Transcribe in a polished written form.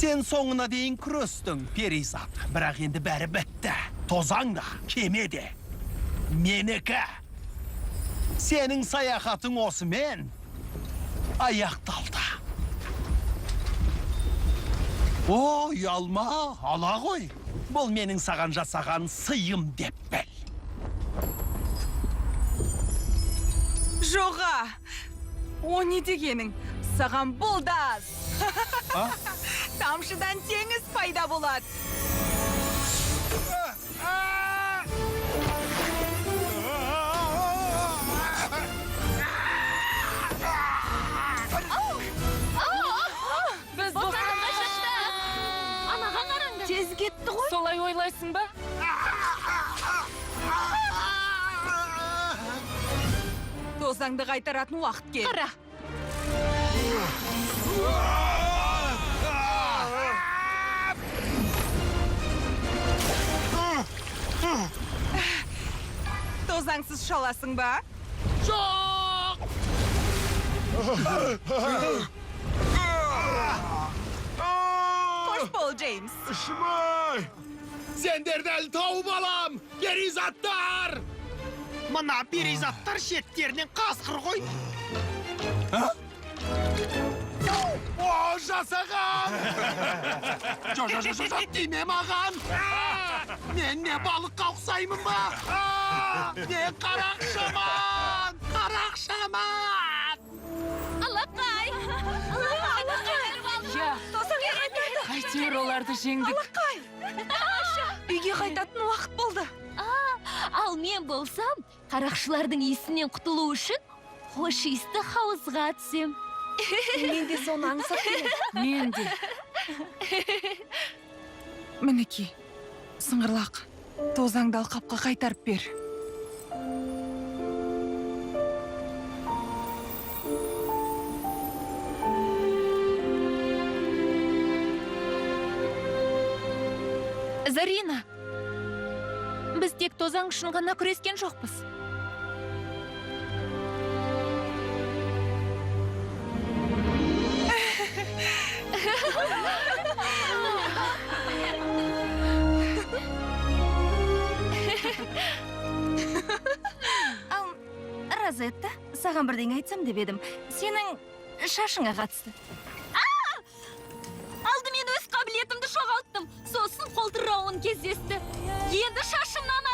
Sen soңuna дейін күрөстің, Перизат. Бірақ енді бәрі бітті. Тозаң да, кеме де. Менікі. Сенің саяхатың осымен аяқталды. О, ұялма, ала ғой. Бұл менің саған жасаған сыйым деп біл. Жоға! О не дегенің? Саған бұлдаз! Тамшыдан теңіз пайда болады. Біз достарыңға шашты. Анаға қараңдар. Тез кетті ғой. Солай ойлайсың ба? Тозаңды қайтаратын уақыт кел. Қара. Тозаңсыз шаласың ба? Жоқ! Қош бол, Джеймс. Шымай! Сендерді әлі тауып алам, Перизаттар! Мына Перизаттар шеттерінен қасқыр ғой. О, жасаған! Жо, тиме маған! Мен не балыққа ұқсаймын ба? Не қарақшаман! Қарақшаман! Алақай. Я. Тозаң қайтады. Қайтер оларды жеңдік. Алақай. Үйге қайтатын уақыт болды. Ал мен болсам, қарақшылардың иісінен құтылу үшін хош иісті хауызға түсем. Мен де соны аңсап келем. Мен де. Мінекей, сыңғырлақ, тозаңды алқапқа қайтарып бер. Зарина, біз тек тозаң үшін ғана күрескен жоқпыз. Розетта, саған бірдеңе айтсам деп едім. Сенің шашыңа қатысты. Алды мен өз қабілетімді жоғалттым. Сосын қолтырауын кездесті. Енді шашымнан